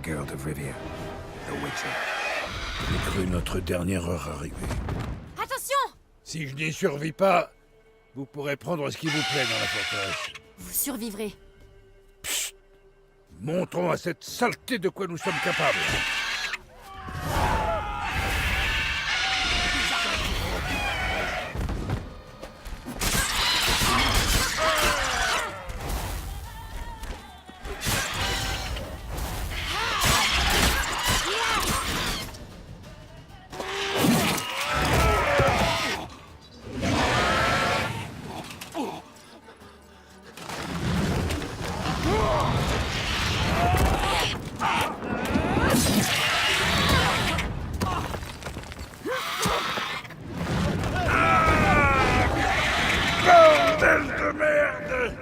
Geralt of Rivia, the Witcher. J'ai cru notre dernière heure arriver. Attention! Si je n'y survis pas, vous pourrez prendre ce qui vous plaît dans la forteresse. Vous survivrez. Montrons à cette saleté de quoi nous sommes capables. Bordel de merde!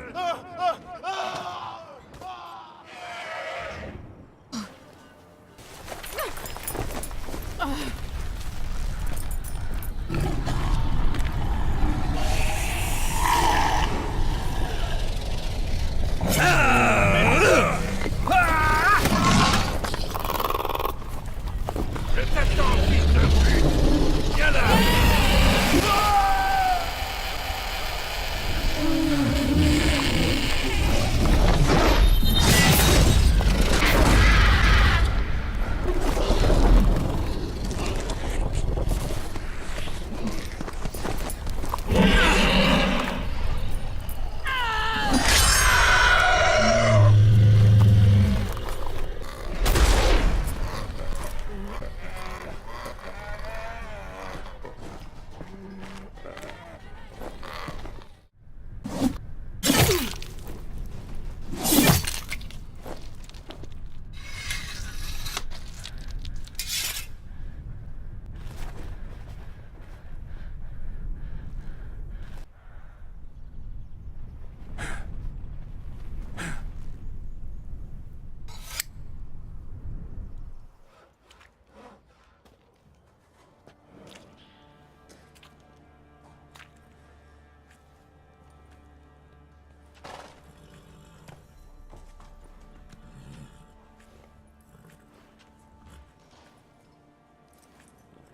Je t'attends, fils de pute! Viens là!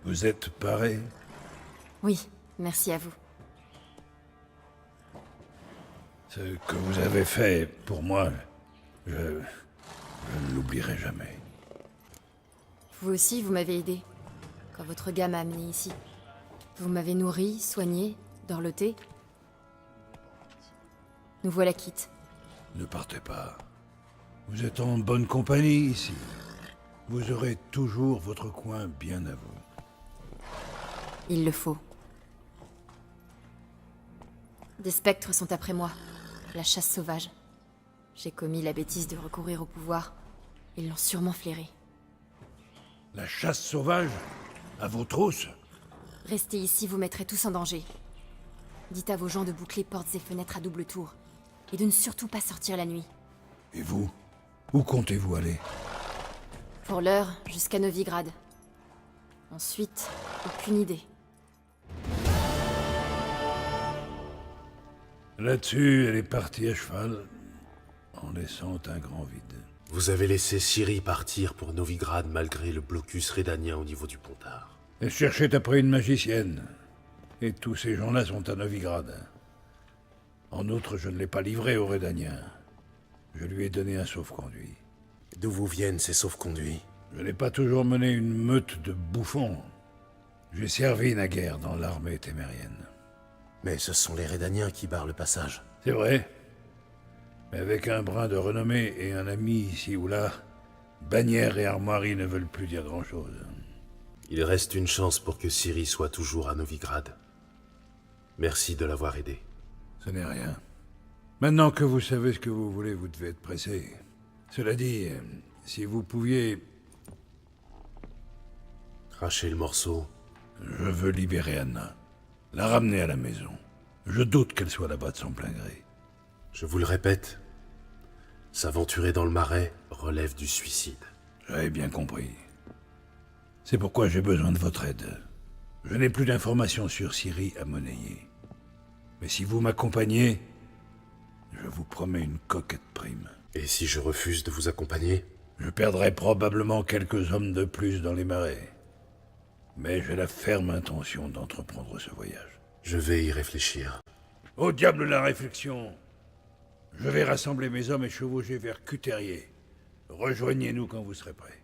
Vous êtes paré? Oui, merci à vous. Ce que vous avez fait pour moi, je ne l'oublierai jamais. Vous aussi, vous m'avez aidé. Quand votre gars m'a amené ici. Vous m'avez nourri, soigné, dorloté. Nous voilà quittes. Ne partez pas. Vous êtes en bonne compagnie ici. Vous aurez toujours votre coin bien à vous. Il le faut. Des spectres sont après moi. La chasse sauvage. J'ai commis la bêtise de recourir au pouvoir. Ils l'ont sûrement flairé. La chasse sauvage? À vos trousses? Restez ici, vous mettrez tous en danger. Dites à vos gens de boucler portes et fenêtres à double tour. Et de ne surtout pas sortir la nuit. Et vous? Où comptez-vous aller? Pour l'heure, jusqu'à Novigrad. Ensuite, aucune idée. Là-dessus, elle est partie à cheval, en laissant un grand vide. Vous avez laissé Ciri partir pour Novigrad malgré le blocus rédanien au niveau du Pontard. Elle cherchait après une magicienne. Et tous ces gens-là sont à Novigrad. En outre, je ne l'ai pas livrée aux Rédaniens. Je lui ai donné un sauf-conduit. D'où vous viennent ces sauf-conduits? Je n'ai pas toujours mené une meute de bouffons. J'ai servi naguère dans l'armée témérienne. Mais ce sont les Rédaniens qui barrent le passage. C'est vrai. Mais avec un brin de renommée et un ami ici ou là, bannière et armoiries ne veulent plus dire grand-chose. Il reste une chance pour que Ciri soit toujours à Novigrad. Merci de l'avoir aidé. Ce n'est rien. Maintenant que vous savez ce que vous voulez, vous devez être pressé. Cela dit, si vous pouviez... Cracher le morceau. Je veux libérer Anna. La ramener à la maison. Je doute qu'elle soit là-bas de son plein gré. Je vous le répète, s'aventurer dans le marais relève du suicide. J'avais bien compris. C'est pourquoi j'ai besoin de votre aide. Je n'ai plus d'informations sur Ciri à monnayer. Mais si vous m'accompagnez, je vous promets une coquette prime. Et si je refuse de vous accompagner? Je perdrai probablement quelques hommes de plus dans les marais. Mais j'ai la ferme intention d'entreprendre ce voyage. Je vais y réfléchir. Au diable la réflexion! Je vais rassembler mes hommes et chevaucher vers Cuterier. Rejoignez-nous quand vous serez prêts.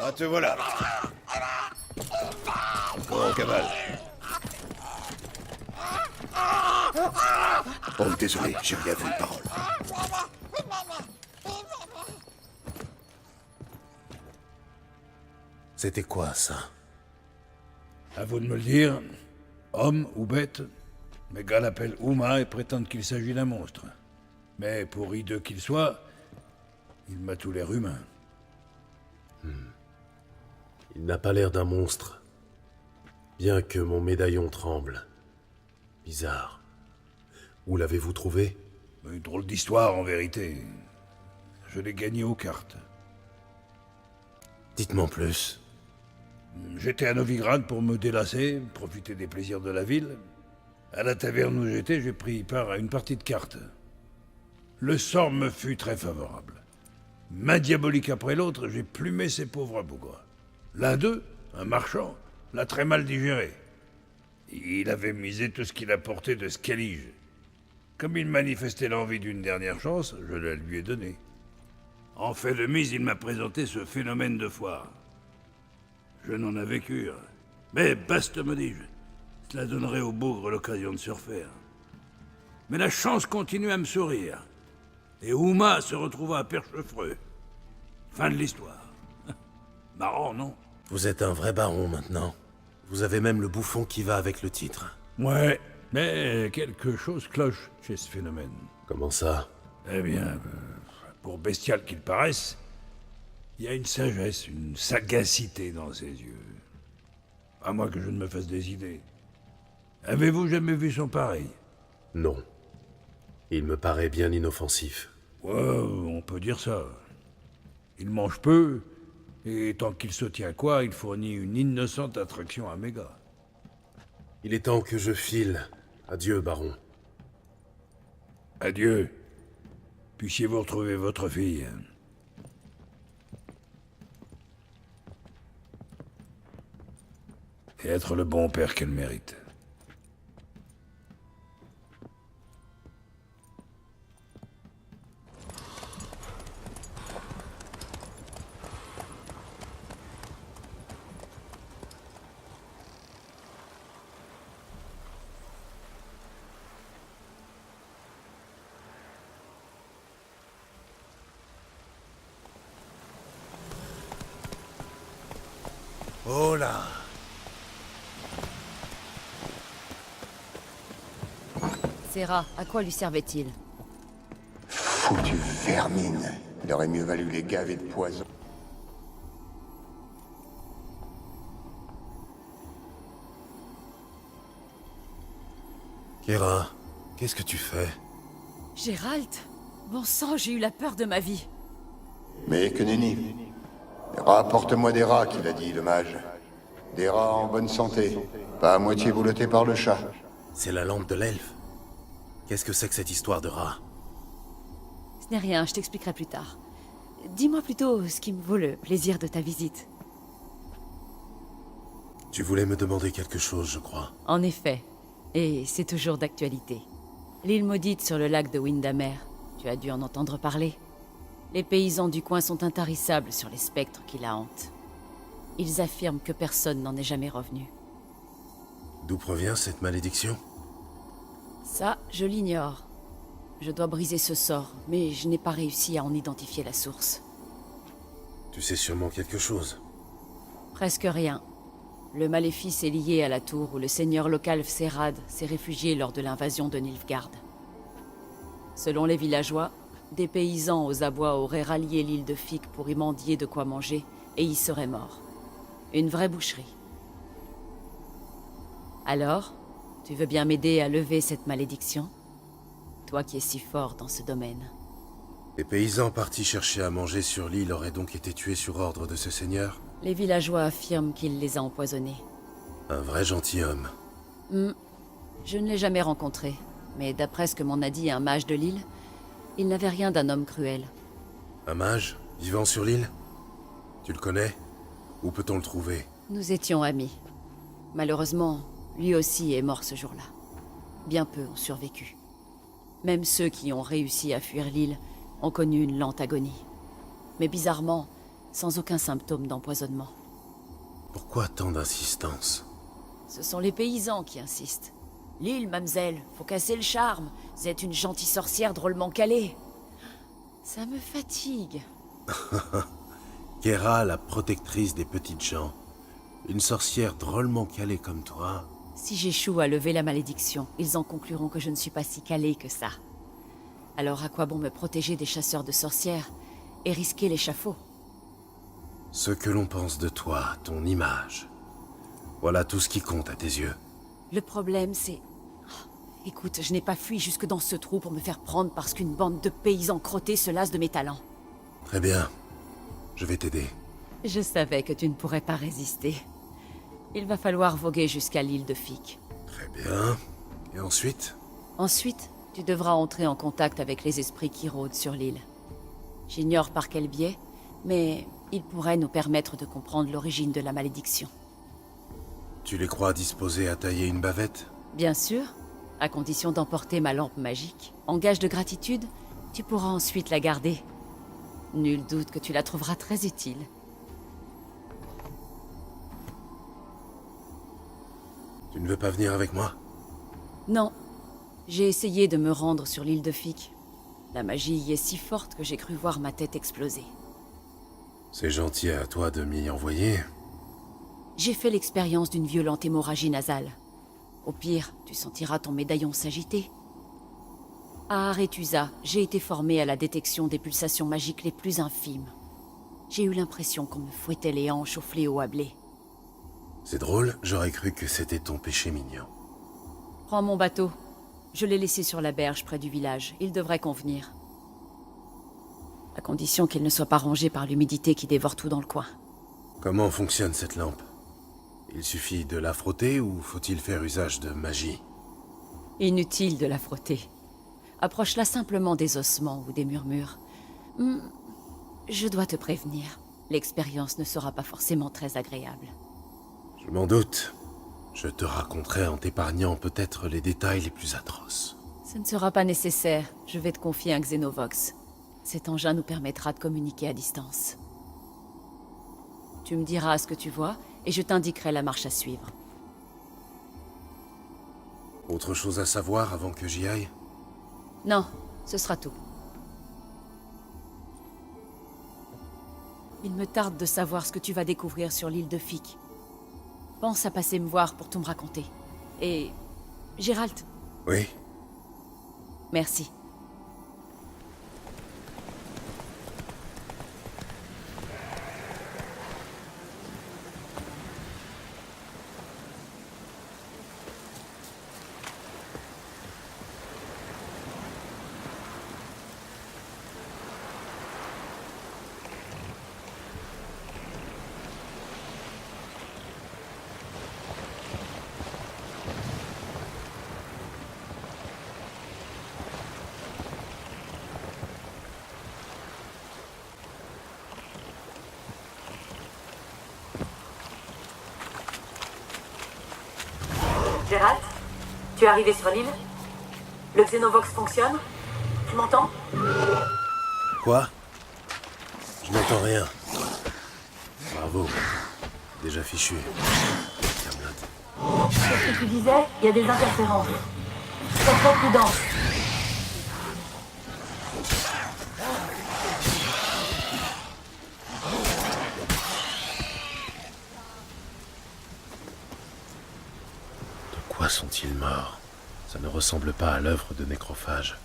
Ah, te voilà. Encore en cavale. Oh, désolé, j'ai rien vu de parole. C'était quoi, ça? À vous de me le dire, homme ou bête, mes gars l'appellent Uma et prétendent qu'il s'agit d'un monstre. Mais pour hideux qu'il soit, il m'a tout l'air humain. Il n'a pas l'air d'un monstre. Bien que mon médaillon tremble. Bizarre. Où l'avez-vous trouvé? Une drôle d'histoire, en vérité. Je l'ai gagné aux cartes. Dites-moi plus. J'étais à Novigrad pour me délasser, profiter des plaisirs de la ville. À la taverne où j'étais, j'ai pris part à une partie de cartes. Le sort me fut très favorable. Main diabolique après l'autre, j'ai plumé ces pauvres bougres. L'un d'eux, un marchand, l'a très mal digéré. Il avait misé tout ce qu'il apportait de Skellige. Comme il manifestait l'envie d'une dernière chance, je la lui ai donnée. En fait de mise, il m'a présenté ce phénomène de foire. Je n'en avais cure. Mais baste, me dis-je. Cela donnerait au bougre l'occasion de se refaire. Mais la chance continue à me sourire. Et Uma se retrouva à Perchefreux. Fin de l'histoire. Marrant, non? Vous êtes un vrai baron maintenant. Vous avez même le bouffon qui va avec le titre. Ouais, mais quelque chose cloche chez ce phénomène. Comment ça? Eh bien, pour bestial qu'il paraisse, il y a une sagesse, une sagacité dans ses yeux. À moins que je ne me fasse des idées. Avez-vous jamais vu son pareil? Non. Il me paraît bien inoffensif. Ouais, on peut dire ça. Il mange peu, et tant qu'il se tient quoi, il fournit une innocente attraction à mes gars. Il est temps que je file. Adieu, baron. Adieu. Puissiez-vous retrouver votre fille. Et être le bon père qu'elle mérite. Oh là! Serra, à quoi lui servait-il? Foutu vermine. Il aurait mieux valu les gaver de poison. Kera, qu'est-ce que tu fais? Gérald? Bon sang, j'ai eu la peur de ma vie. Mais que nenni. Rapporte-moi des rats, qu'il a dit, le mage. Des rats en bonne santé. Pas à moitié boulottés par le chat. C'est la lampe de l'elfe. Qu'est-ce que c'est que cette histoire de rat? Ce n'est rien, je t'expliquerai plus tard. Dis-moi plutôt ce qui me vaut le plaisir de ta visite. Tu voulais me demander quelque chose, je crois. En effet, et c'est toujours d'actualité. L'île maudite sur le lac de Windamer, tu as dû en entendre parler. Les paysans du coin sont intarissables sur les spectres qui la hantent. Ils affirment que personne n'en est jamais revenu. D'où provient cette malédiction? Ça, je l'ignore. Je dois briser ce sort, mais je n'ai pas réussi à en identifier la source. Tu sais sûrement quelque chose. Presque rien. Le maléfice est lié à la tour où le seigneur local Serad s'est réfugié lors de l'invasion de Nilfgaard. Selon les villageois, des paysans aux abois auraient rallié l'île de Fic pour y mendier de quoi manger, et y seraient morts. Une vraie boucherie. Alors, tu veux bien m'aider à lever cette malédiction? Toi qui es si fort dans ce domaine. Les paysans partis chercher à manger sur l'île auraient donc été tués sur ordre de ce seigneur? Les villageois affirment qu'il les a empoisonnés. Un vrai gentilhomme. Je ne l'ai jamais rencontré, mais d'après ce que m'en a dit un mage de l'île, il n'avait rien d'un homme cruel. Un mage, vivant sur l'île? Tu le connais? Où peut-on le trouver? Nous étions amis. Malheureusement, lui aussi est mort ce jour-là. Bien peu ont survécu. Même ceux qui ont réussi à fuir l'île ont connu une lente agonie. Mais bizarrement, sans aucun symptôme d'empoisonnement. Pourquoi tant d'insistance? Ce sont les paysans qui insistent. L'île, mademoiselle, faut casser le charme. Vous êtes une gentille sorcière drôlement calée. Ça me fatigue. Kera, la protectrice des petites gens. Une sorcière drôlement calée comme toi. Si j'échoue à lever la malédiction, ils en concluront que je ne suis pas si calée que ça. Alors à quoi bon me protéger des chasseurs de sorcières et risquer l'échafaud? Ce que l'on pense de toi, ton image. Voilà tout ce qui compte à tes yeux. Le problème, c'est... Écoute, je n'ai pas fui jusque dans ce trou pour me faire prendre parce qu'une bande de paysans crottés se lasse de mes talents. Très bien. Je vais t'aider. Je savais que tu ne pourrais pas résister. Il va falloir voguer jusqu'à l'île de Fique. Très bien. Et ensuite? Ensuite, tu devras entrer en contact avec les esprits qui rôdent sur l'île. J'ignore par quel biais, mais ils pourraient nous permettre de comprendre l'origine de la malédiction. Tu les crois disposés à tailler une bavette? Bien sûr, à condition d'emporter ma lampe magique. En gage de gratitude, tu pourras ensuite la garder. Nul doute que tu la trouveras très utile. Tu ne veux pas venir avec moi? Non. J'ai essayé de me rendre sur l'île de Fique. La magie y est si forte que j'ai cru voir ma tête exploser. C'est gentil à toi de m'y envoyer. J'ai fait l'expérience d'une violente hémorragie nasale. Au pire, tu sentiras ton médaillon s'agiter. À Aretusa, j'ai été formé à la détection des pulsations magiques les plus infimes. J'ai eu l'impression qu'on me fouettait les hanches au fléau à blé. C'est drôle, j'aurais cru que c'était ton péché mignon. Prends mon bateau. Je l'ai laissé sur la berge près du village. Il devrait convenir. À condition qu'il ne soit pas rongé par l'humidité qui dévore tout dans le coin. Comment fonctionne cette lampe? Il suffit de la frotter ou faut-il faire usage de magie? Inutile de la frotter. Approche-la simplement des ossements ou des murmures. Je dois te prévenir. L'expérience ne sera pas forcément très agréable. Je m'en doute. Je te raconterai en t'épargnant peut-être les détails les plus atroces. Ce ne sera pas nécessaire. Je vais te confier un Xenovox. Cet engin nous permettra de communiquer à distance. Tu me diras ce que tu vois, et je t'indiquerai la marche à suivre. Autre chose à savoir avant que j'y aille? Non, ce sera tout. Il me tarde de savoir ce que tu vas découvrir sur l'île de Fique. Pense à passer me voir pour tout me raconter. Et... Gérald. Oui. Merci. Gérald, tu es arrivé sur l'île? Le Xenovox fonctionne? Tu m'entends? Quoi? Je n'entends rien. Bravo. Déjà fichu. Camelot. Qu'est-ce que tu disais? Il y a des interférences. Sois très prudent. De quoi sont-ils morts? Ça ne ressemble pas à l'œuvre de nécrophage.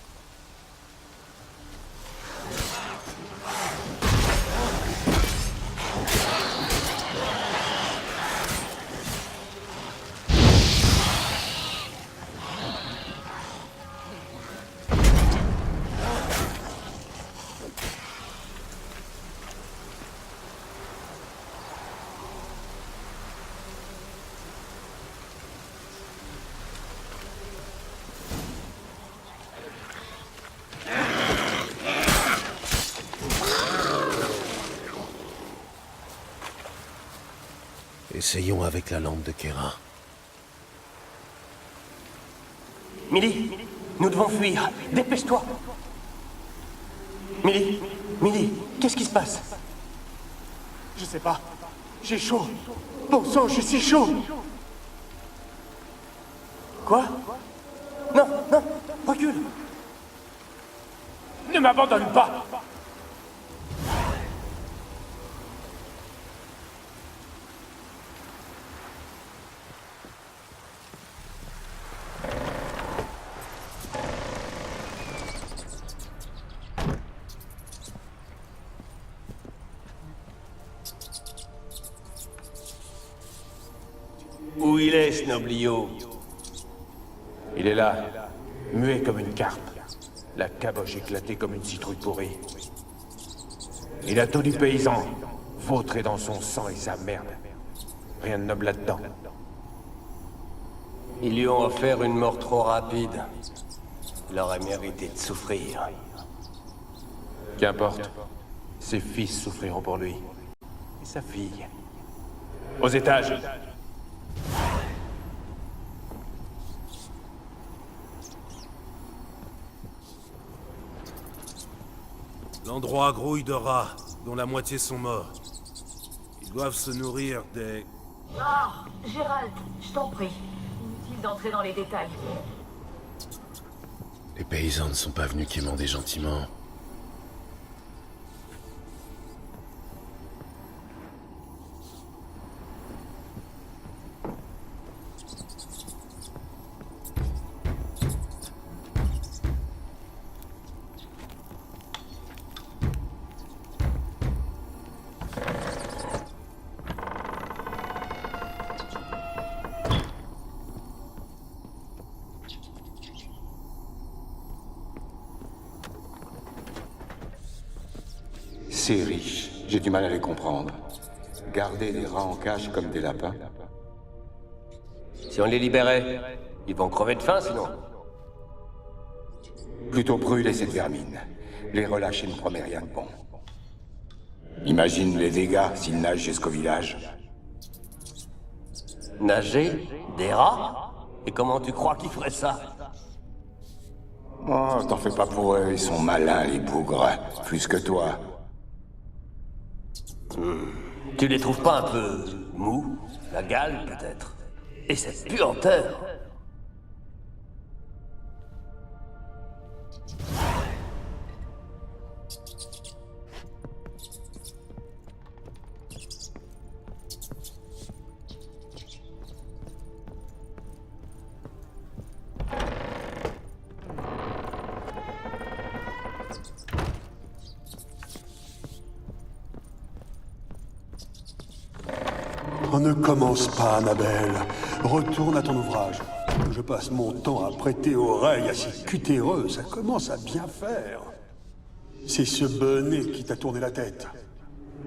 Essayons avec la lampe de Kera. Millie, nous devons fuir. Dépêche-toi. Millie, Millie, qu'est-ce qui se passe? Je sais pas. J'ai chaud. Bon sang, je suis si chaud. Quoi? Non, non, recule. Ne m'abandonne pas. Où il est, ce noblio? Il est là, muet comme une carpe. La caboche éclatée comme une citrouille pourrie. Il a tout du paysan, vautré dans son sang et sa merde. Rien de noble là-dedans. Ils lui ont offert une mort trop rapide. Il aurait mérité de souffrir. Qu'importe. Ses fils souffriront pour lui. Et sa fille. Aux étages. L'endroit grouille de rats, dont la moitié sont morts. Ils doivent se nourrir des... Ah, Gérald, je t'en prie. Inutile d'entrer dans les détails. Les paysans ne sont pas venus quémander gentiment. C'est riche. J'ai du mal à les comprendre. Garder des rats en cage comme des lapins. Si on les libérait, ils vont crever de faim sinon. Plutôt brûler cette vermine. Les relâcher ne promet rien de bon. Imagine les dégâts s'ils nagent jusqu'au village. Nager? Des rats? Et comment tu crois qu'ils feraient ça? Oh, t'en fais pas pour eux, ils sont malins, les bougres. Plus que toi. Tu les trouves pas un peu mous? La gale, peut-être? Et cette puanteur? Oh, ne commence pas, Annabelle. Retourne à ton ouvrage. Je passe mon temps à prêter oreille à ces cutéreux. Ça commence à bien faire. C'est ce bonnet qui t'a tourné la tête.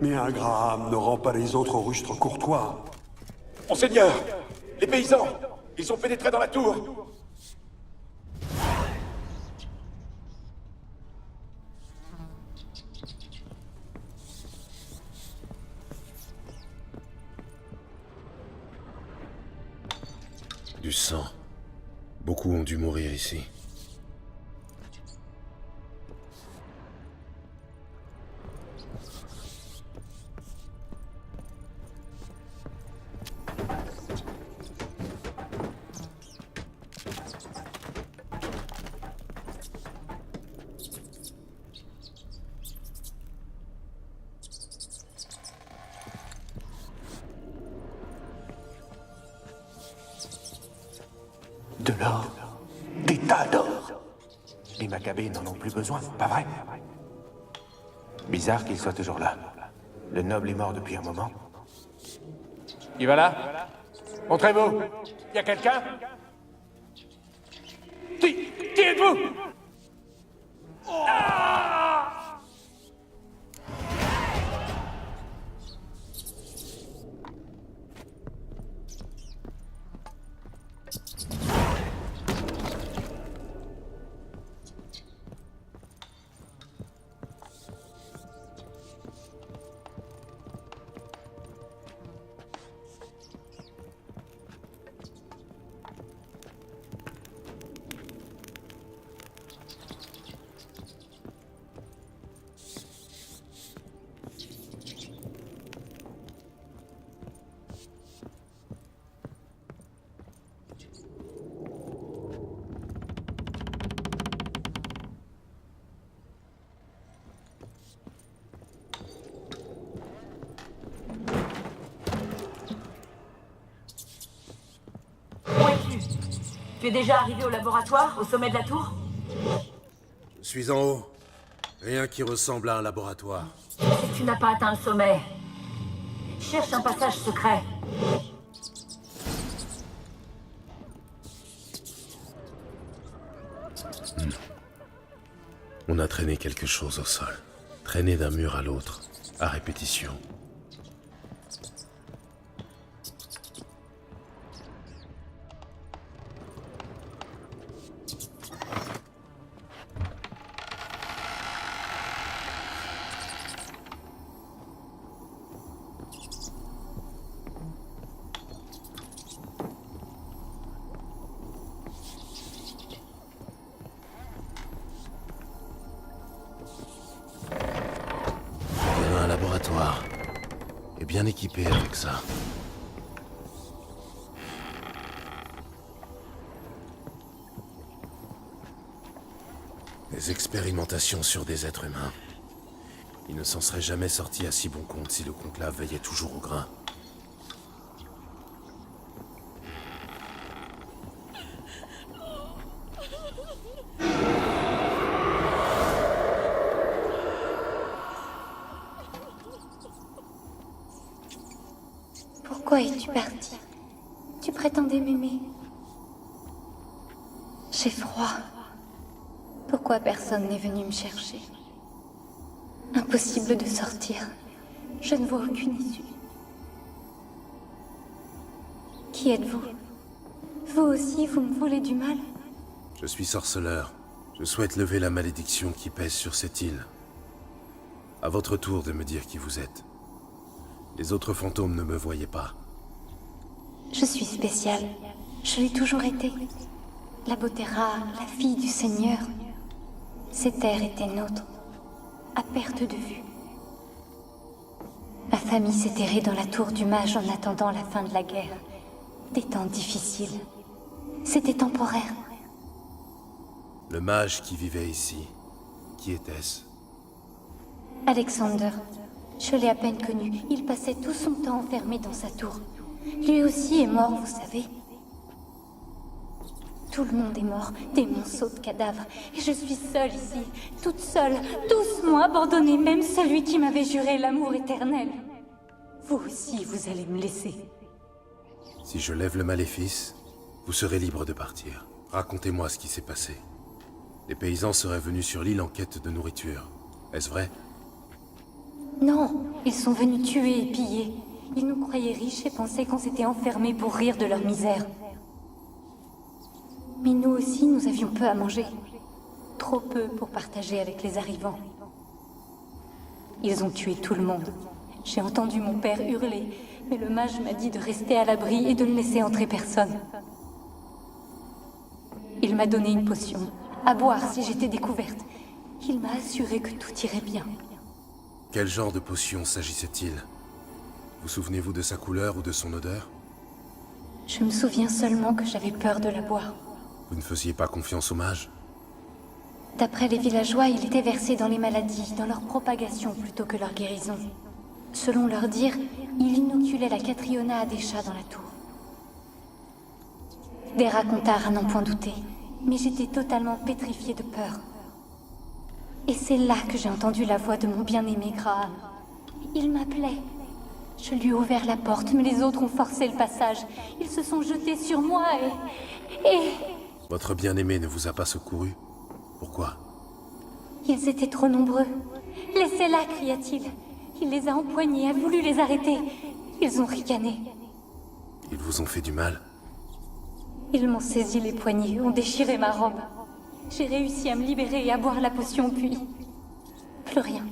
Mais un Graham ne rend pas les autres rustres courtois. Monseigneur, les paysans, ils sont pénétrés dans la tour. Du sang. Beaucoup ont dû mourir ici. De l'or. Des tas d'or. Les Maccabées n'en ont plus besoin, pas vrai? Bizarre qu'il soit toujours là. Le noble est mort depuis un moment. Qui va là? Montrez-vous. Y a quelqu'un? Qui êtes-vous? Tu es déjà arrivé au laboratoire, au sommet de la tour? Je suis en haut. Rien qui ressemble à un laboratoire. Si tu n'as pas atteint le sommet, cherche un passage secret. On a traîné quelque chose au sol. Traîné d'un mur à l'autre, à répétition. Un laboratoire. Et bien équipé avec ça. Des expérimentations sur des êtres humains. Il ne s'en serait jamais sorti à si bon compte si le conclave veillait toujours au grain. Pourquoi es-tu parti? Tu prétendais m'aimer. J'ai froid. Pourquoi personne n'est venu me chercher? Impossible de sortir. Je ne vois aucune issue. Qui êtes-vous? Vous aussi, vous me voulez du mal? Je suis sorceleur. Je souhaite lever la malédiction qui pèse sur cette île. À votre tour de me dire qui vous êtes. Les autres fantômes ne me voyaient pas. Je suis spéciale. Je l'ai toujours été. La beauté rare, la fille du Seigneur. Ces terres étaient nôtres, à perte de vue. Ma famille s'est terrée dans la tour du mage en attendant la fin de la guerre. Des temps difficiles. C'était temporaire. Le mage qui vivait ici, qui était-ce? Alexander. Je l'ai à peine connu. Il passait tout son temps enfermé dans sa tour. Lui aussi est mort, vous savez. Tout le monde est mort, des monceaux de cadavres. Et je suis seule ici, toute seule. Tous m'ont abandonnée, même celui qui m'avait juré l'amour éternel. Vous aussi, vous allez me laisser. Si je lève le maléfice, vous serez libre de partir. Racontez-moi ce qui s'est passé. Les paysans seraient venus sur l'île en quête de nourriture. Est-ce vrai? Non, ils sont venus tuer et piller. Ils nous croyaient riches et pensaient qu'on s'était enfermés pour rire de leur misère. Mais nous aussi, nous avions peu à manger. Trop peu pour partager avec les arrivants. Ils ont tué tout le monde. J'ai entendu mon père hurler, mais le mage m'a dit de rester à l'abri et de ne laisser entrer personne. Il m'a donné une potion, à boire si j'étais découverte. Il m'a assuré que tout irait bien. Quel genre de potion s'agissait-il? Vous souvenez-vous de sa couleur ou de son odeur? Je me souviens seulement que j'avais peur de la boire. Vous ne faisiez pas confiance au mage? D'après les villageois, il était versé dans les maladies, dans leur propagation plutôt que leur guérison. Selon leur dire, il inoculait la Catriona à des chats dans la tour. Des racontars à n'en point douter, mais j'étais totalement pétrifiée de peur. Et c'est là que j'ai entendu la voix de mon bien-aimé Graham. Il m'appelait. Je lui ai ouvert la porte, mais les autres ont forcé le passage. Ils se sont jetés sur moi et... Votre bien-aimé ne vous a pas secouru? Pourquoi? Ils étaient trop nombreux. Laissez-la, cria-t-il. Il les a empoignés, a voulu les arrêter. Ils ont ricané. Ils vous ont fait du mal? Ils m'ont saisi les poignets, ont déchiré ma robe. J'ai réussi à me libérer et à boire la potion, puis... plus rien.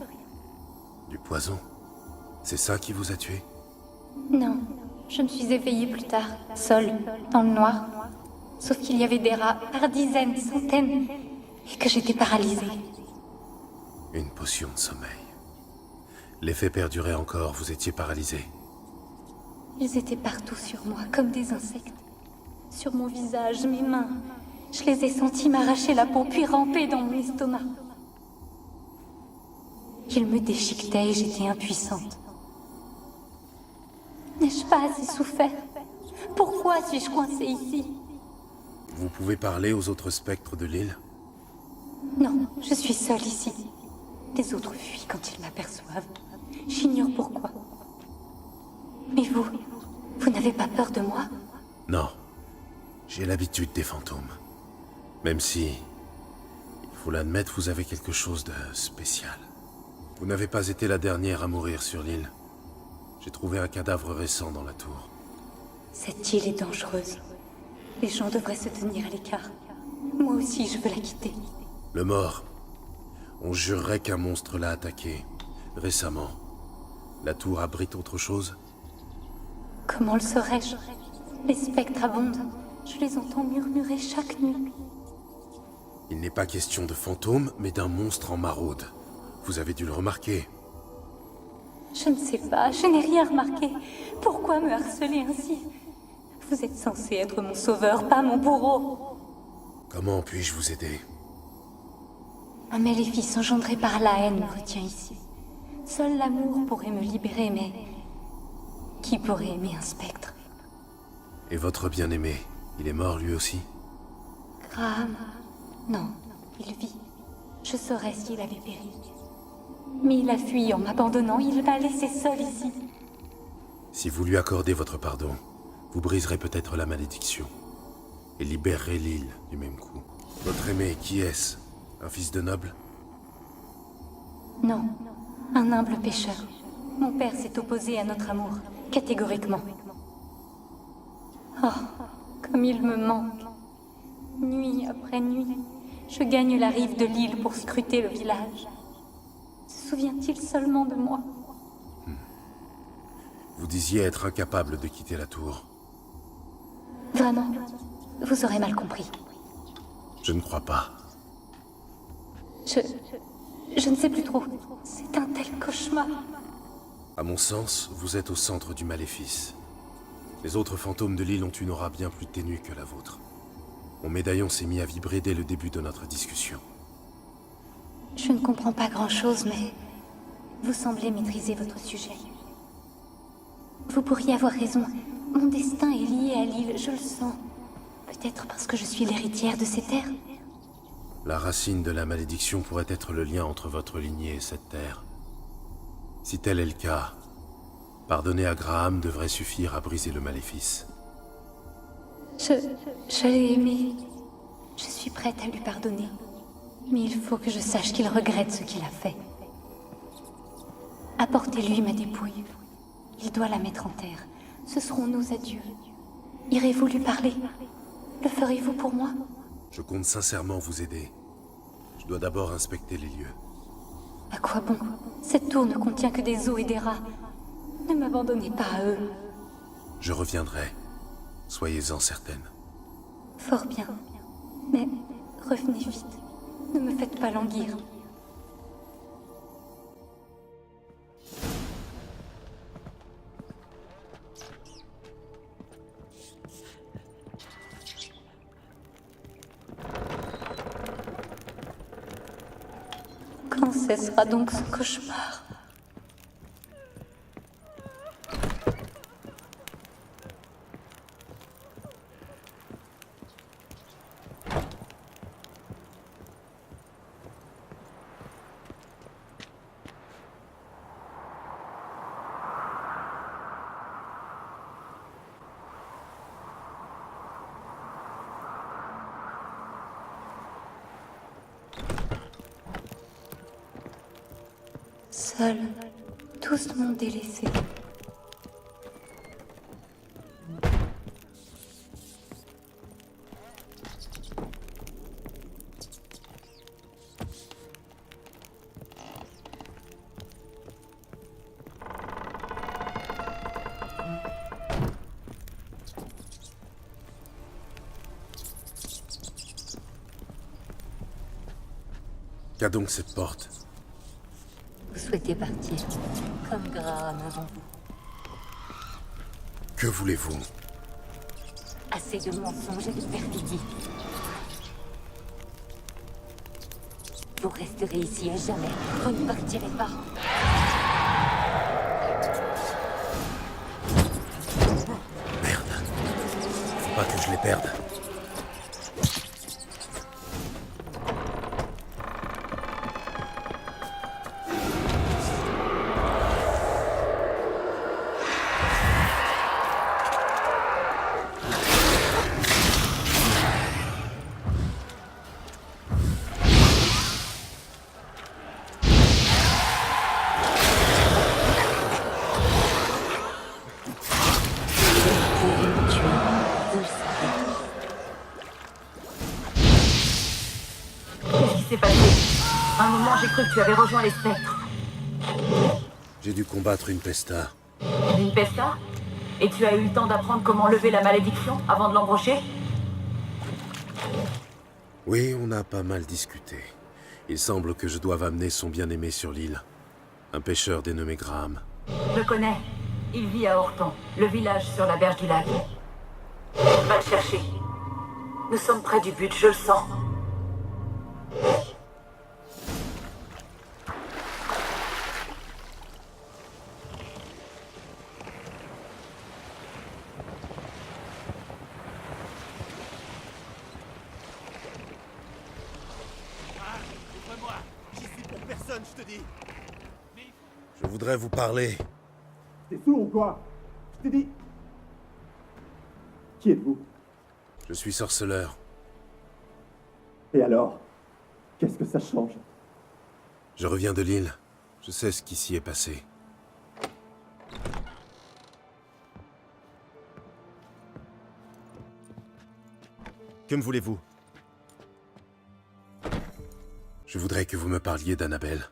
Du poison? C'est ça qui vous a tué? Non, je me suis éveillée plus tard, seule, dans le noir. Sauf qu'il y avait des rats, par dizaines, centaines, et que j'étais paralysée. Une potion de sommeil. L'effet perdurait encore, vous étiez paralysé. Ils étaient partout sur moi, comme des insectes. Sur mon visage, mes mains. Je les ai sentis m'arracher la peau, puis ramper dans mon estomac. Ils me déchiquetaient et j'étais impuissante. N'ai-je pas assez souffert? Pourquoi suis-je coincée ici? Vous pouvez parler aux autres spectres de l'île? Non, je suis seule ici. Les autres fuient quand ils m'aperçoivent. J'ignore pourquoi. Mais vous n'avez pas peur de moi? Non. J'ai l'habitude des fantômes. Même si, il faut l'admettre, vous avez quelque chose de spécial. Vous n'avez pas été la dernière à mourir sur l'île. J'ai trouvé un cadavre récent dans la tour. Cette île est dangereuse. Les gens devraient se tenir à l'écart. Moi aussi, je veux la quitter. Le mort. On jurerait qu'un monstre l'a attaqué. Récemment. La tour abrite autre chose? Comment le saurais-je? Les spectres abondent. Je les entends murmurer chaque nuit. Il n'est pas question de fantôme, mais d'un monstre en maraude. Vous avez dû le remarquer. Je ne sais pas, je n'ai rien remarqué. Pourquoi me harceler ainsi? Vous êtes censé être mon sauveur, pas mon bourreau. Comment puis-je vous aider? Un maléfice engendré par la haine me retient ici. Seul l'amour pourrait me libérer, mais... qui pourrait aimer un spectre? Et votre bien-aimé, il est mort lui aussi? Graham? Non, il vit. Je saurais s'il avait péri. Mais il a fui en m'abandonnant, il m'a laissé seul ici. Si vous lui accordez votre pardon, vous briserez peut-être la malédiction. Et libérerez l'île du même coup. Votre aimé, qui est-ce? Un fils de noble? Non, un humble pêcheur. Mon père s'est opposé à notre amour, catégoriquement. Oh, comme il me manque. Nuit après nuit, je gagne la rive de l'île pour scruter le village. Se souvient-il seulement de moi? Vous disiez être incapable de quitter la tour. Vraiment, vous aurez mal compris. Je ne crois pas. Je ne sais plus trop. C'est un tel cauchemar. À mon sens, vous êtes au centre du maléfice. Les autres fantômes de l'île ont une aura bien plus ténue que la vôtre. Mon médaillon s'est mis à vibrer dès le début de notre discussion. Je ne comprends pas grand-chose, mais vous semblez maîtriser votre sujet. Vous pourriez avoir raison. Mon destin est lié à l'île, je le sens. Peut-être parce que je suis l'héritière de ces terres. La racine de la malédiction pourrait être le lien entre votre lignée et cette terre. Si tel est le cas, pardonner à Graham devrait suffire à briser le maléfice. Je l'ai aimé. Je suis prête à lui pardonner. Mais il faut que je sache qu'il regrette ce qu'il a fait. Apportez-lui ma dépouille. Il doit la mettre en terre. Ce seront nos adieux. Irez-vous lui parler? Le ferez-vous pour moi? Je compte sincèrement vous aider. Je dois d'abord inspecter les lieux. À quoi bon? Cette tour ne contient que des os et des rats. Ne m'abandonnez pas à eux. Je reviendrai. Soyez-en certaine. Fort bien. Mais revenez vite. Ne me faites pas languir. Quand cessera donc ce cauchemar? Seuls, tous m'ont délaissé. Qu'a donc cette porte? Vous souhaitez partir, comme Graham avant vous. Que voulez-vous? Assez de mensonges et de perfidie. Vous resterez ici à jamais. Vous ne partirez pas. Merde. Faut pas que je les perde. s'est passé? À un moment, j'ai cru que tu avais rejoint les spectres. J'ai dû combattre une pesta. Une pesta? Et tu as eu le temps d'apprendre comment lever la malédiction avant de l'embrocher? Oui, on a pas mal discuté. Il semble que je doive amener son bien-aimé sur l'île. Un pêcheur dénommé Graham. Je le connais. Il vit à Horton, le village sur la berge du lac. Va le chercher. Nous sommes près du but, je le sens. Je voudrais vous parler. T'es fou ou quoi? Je t'ai dit... Qui êtes-vous? Je suis sorceleur. Et alors? Qu'est-ce que ça change? Je reviens de l'île. Je sais ce qui s'y est passé. Que me voulez-vous? Je voudrais que vous me parliez d'Annabelle.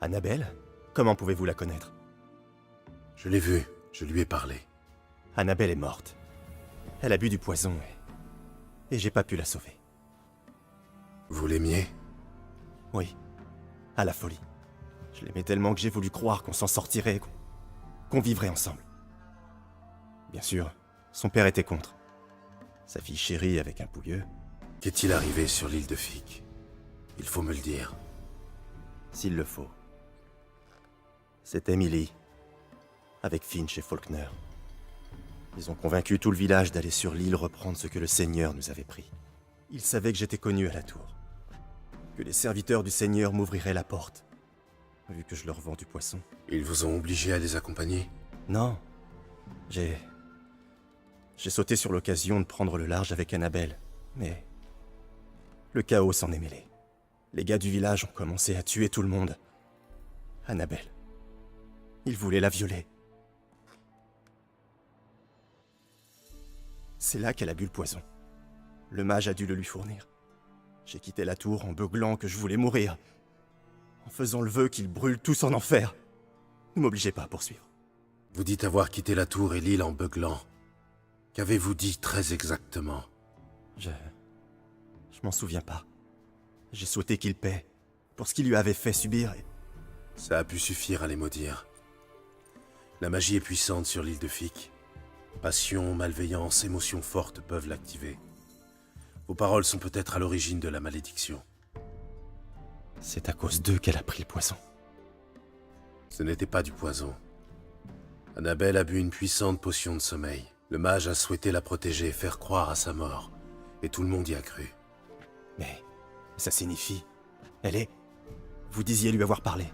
Annabelle? Comment pouvez-vous la connaître? Je l'ai vue, je lui ai parlé. Annabelle est morte. Elle a bu du poison et j'ai pas pu la sauver. Vous l'aimiez? Oui, à la folie. Je l'aimais tellement que j'ai voulu croire qu'on s'en sortirait, qu'on vivrait ensemble. Bien sûr, son père était contre. Sa fille chérie avec un pouilleux. Qu'est-il arrivé sur l'île de Fic? Il faut me le dire. S'il le faut. C'est Emily, avec Finch et Faulkner. Ils ont convaincu tout le village d'aller sur l'île reprendre ce que le Seigneur nous avait pris. Ils savaient que j'étais connu à la tour. Que les serviteurs du Seigneur m'ouvriraient la porte. Vu que je leur vends du poisson. Ils vous ont obligé à les accompagner? Non. J'ai sauté sur l'occasion de prendre le large avec Annabelle. Mais... le chaos s'en est mêlé. Les gars du village ont commencé à tuer tout le monde. Annabelle. Ils voulaient la violer. C'est là qu'elle a bu le poison. Le mage a dû le lui fournir. J'ai quitté la tour en beuglant que je voulais mourir. En faisant le vœu qu'ils brûlent tous en enfer. Ne m'obligez pas à poursuivre. Vous dites avoir quitté la tour et l'île en beuglant. Qu'avez-vous dit très exactement? Je m'en souviens pas. J'ai souhaité qu'il paie pour ce qu'il lui avait fait subir et... Ça a pu suffire à les maudire. La magie est puissante sur l'île de Fic. Passion, malveillance, émotions fortes peuvent l'activer. Vos paroles sont peut-être à l'origine de la malédiction. C'est à cause d'eux qu'elle a pris le poison. Ce n'était pas du poison. Annabelle a bu une puissante potion de sommeil. Le mage a souhaité la protéger et faire croire à sa mort. Et tout le monde y a cru. Mais ça signifie... Elle est... Vous disiez lui avoir parlé.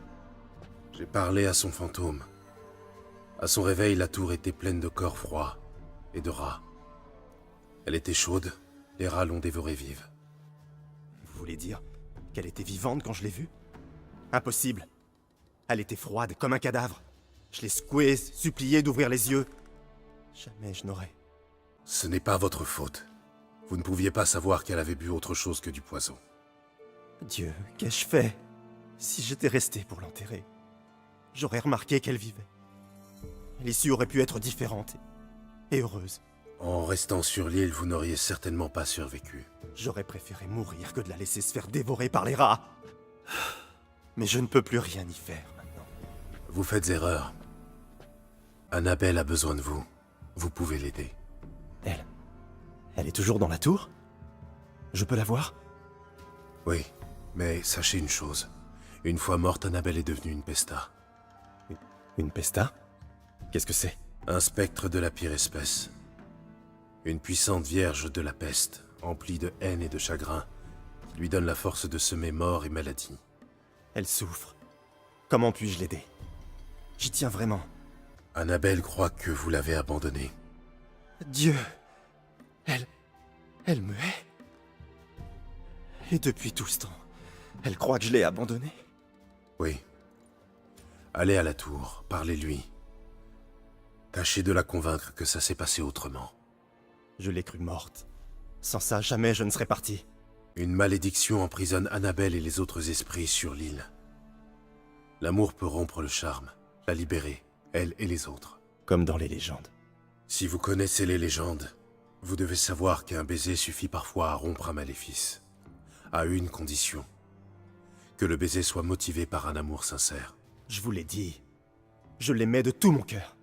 J'ai parlé à son fantôme. À son réveil, la tour était pleine de corps froids et de rats. Elle était chaude, les rats l'ont dévorée vive. Vous voulez dire qu'elle était vivante quand je l'ai vue? Impossible. Elle était froide, comme un cadavre. Je l'ai secouée, suppliée d'ouvrir les yeux. Jamais je n'aurais... Ce n'est pas votre faute. Vous ne pouviez pas savoir qu'elle avait bu autre chose que du poison. Dieu, qu'ai-je fait? Si j'étais resté pour l'enterrer, j'aurais remarqué qu'elle vivait. L'issue aurait pu être différente et heureuse. En restant sur l'île, vous n'auriez certainement pas survécu. J'aurais préféré mourir que de la laisser se faire dévorer par les rats. Mais je ne peux plus rien y faire maintenant. Vous faites erreur. Annabelle a besoin de vous. Vous pouvez l'aider. Elle est toujours dans la tour? Je peux la voir? Oui, mais sachez une chose. Une fois morte, Annabelle est devenue une pesta. Une pesta? Qu'est-ce que c'est? Un spectre de la pire espèce. Une puissante vierge de la peste, emplie de haine et de chagrin, qui lui donne la force de semer mort et maladie. Elle souffre. Comment puis-je l'aider? J'y tiens vraiment. Annabelle croit que vous l'avez abandonnée. Dieu! Elle me hait. Et depuis tout ce temps, elle croit que je l'ai abandonnée. Oui. Allez à la tour, parlez-lui. Tâchez de la convaincre que ça s'est passé autrement. Je l'ai crue morte. Sans ça, jamais je ne serais parti. Une malédiction emprisonne Annabelle et les autres esprits sur l'île. L'amour peut rompre le charme, la libérer, elle et les autres. Comme dans les légendes. Si vous connaissez les légendes, vous devez savoir qu'un baiser suffit parfois à rompre un maléfice. À une condition. Que le baiser soit motivé par un amour sincère. Je vous l'ai dit. Je l'aimais de tout mon cœur.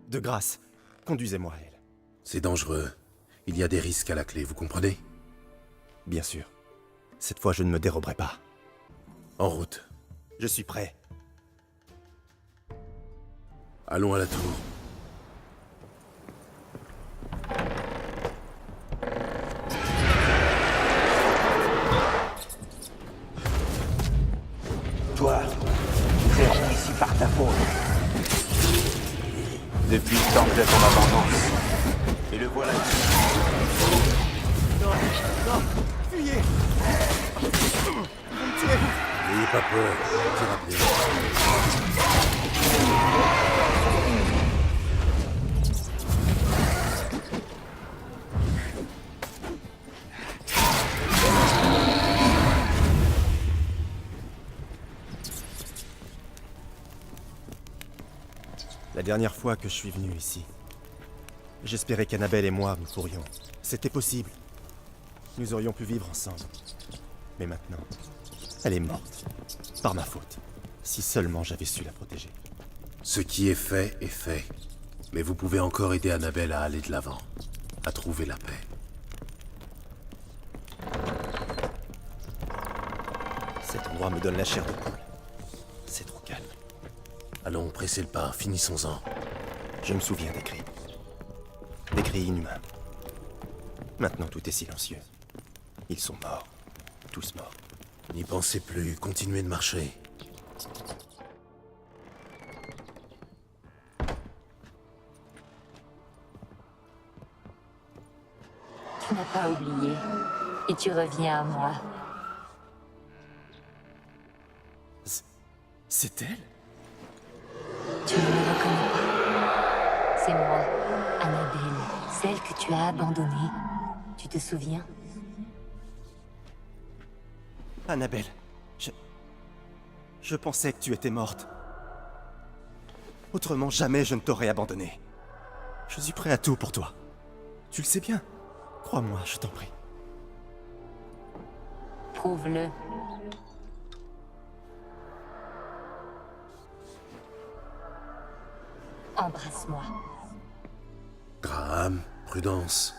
De grâce, conduisez-moi à elle. C'est dangereux. Il y a des risques à la clé, vous comprenez? Bien sûr. Cette fois, je ne me déroberai pas. En route. Je suis prêt. Allons à la tour. Toi, tu es venu ici par ta faute. Depuis le temps de ton abandon. Et le voilà ici. Non, non, fuyez! N'ayez pas peur, petit rappelez. La dernière fois que je suis venu ici, j'espérais qu'Annabelle et moi, nous pourrions. C'était possible. Nous aurions pu vivre ensemble. Mais maintenant, elle est morte. Par ma faute. Si seulement j'avais su la protéger. Ce qui est fait est fait. Mais vous pouvez encore aider Annabelle à aller de l'avant. À trouver la paix. Cet endroit me donne la chair de poule. C'est trop calme. Allons, pressez le pas, finissons-en. Je me souviens des cris. Des cris inhumains. Maintenant tout est silencieux. Ils sont morts. Tous morts. N'y pensez plus, continuez de marcher. Tu n'as pas oublié. Et tu reviens à moi. C'est elle? Tu ne me reconnais pas. C'est moi, Annabelle, celle que tu as abandonnée. Tu te souviens? Annabelle, je pensais que tu étais morte. Autrement, jamais je ne t'aurais abandonnée. Je suis prêt à tout pour toi. Tu le sais bien. Crois-moi, je t'en prie. Prouve-le. Embrasse-moi. Graham, prudence.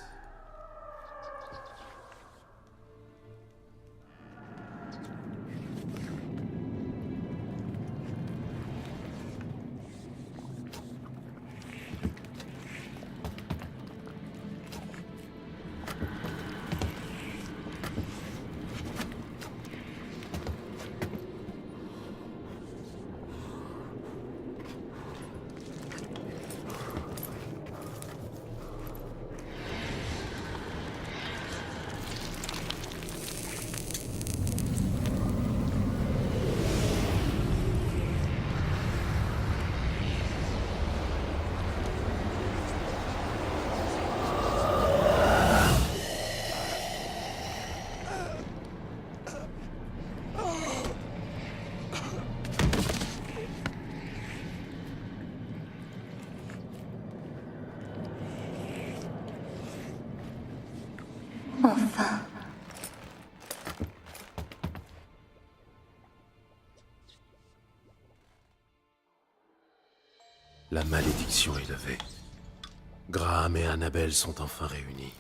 Enfin. La malédiction est levée. Graham et Annabelle sont enfin réunis.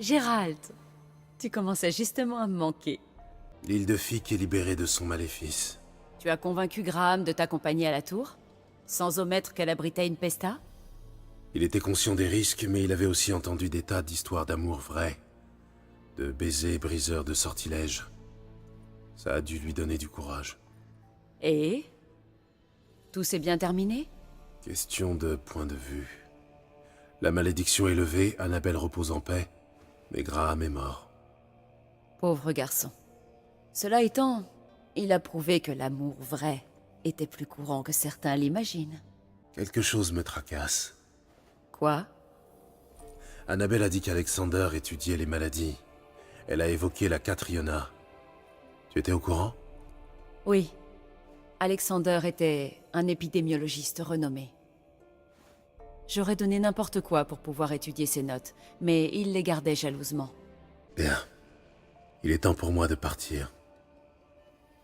Gérald, tu commençais justement à me manquer. L'île de Fique est libérée de son maléfice. Tu as convaincu Graham de t'accompagner à la tour? Sans omettre qu'elle abritait une pesta? Il était conscient des risques, mais il avait aussi entendu des tas d'histoires d'amour vraies. De baisers briseurs de sortilèges. Ça a dû lui donner du courage. Et? Tout s'est bien terminé? Question de point de vue. La malédiction est levée, Annabelle repose en paix, mais Graham est mort. Pauvre garçon. Cela étant, il a prouvé que l'amour vrai était plus courant que certains l'imaginent. Quelque chose me tracasse. Quoi? Annabelle a dit qu'Alexander étudiait les maladies. Elle a évoqué la Catriona. Tu étais au courant? Oui. Alexander était un épidémiologiste renommé. J'aurais donné n'importe quoi pour pouvoir étudier ses notes, mais il les gardait jalousement. Bien. Il est temps pour moi de partir.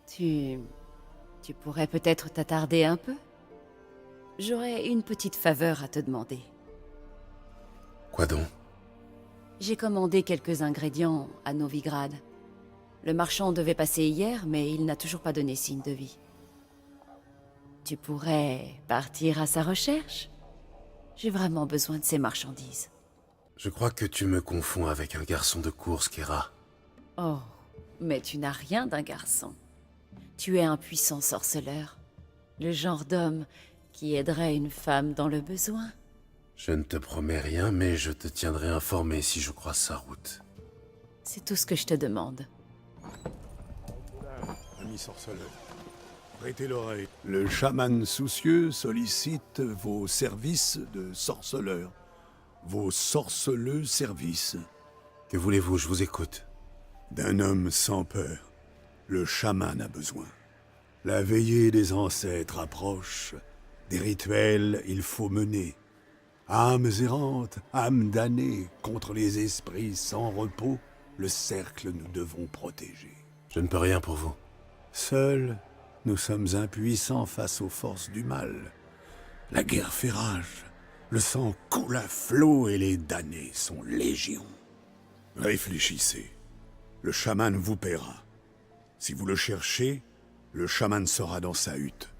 Tu pourrais peut-être t'attarder un peu? J'aurais une petite faveur à te demander. Quoi donc? J'ai commandé quelques ingrédients à Novigrad. Le marchand devait passer hier, mais il n'a toujours pas donné signe de vie. Tu pourrais partir à sa recherche? J'ai vraiment besoin de ces marchandises. Je crois que tu me confonds avec un garçon de course, Kera. Oh, mais tu n'as rien d'un garçon. Tu es un puissant sorceleur. Le genre d'homme qui aiderait une femme dans le besoin. Je ne te promets rien, mais je te tiendrai informé si je croise sa route. C'est tout ce que je te demande. Ami sorceleur, prêtez l'oreille. Le chaman soucieux sollicite vos services de sorceleur. Vos sorceleux services. Que voulez-vous, je vous écoute. D'un homme sans peur. Le chaman a besoin. La veillée des ancêtres approche. Des rituels il faut mener. Âmes errantes, âmes damnées, contre les esprits sans repos, le cercle nous devons protéger. Je ne peux rien pour vous. Seuls, nous sommes impuissants face aux forces du mal. La guerre fait rage, le sang coule à flot et les damnés sont légion. Réfléchissez. Le chaman vous paiera. Si vous le cherchez, le chaman sera dans sa hutte.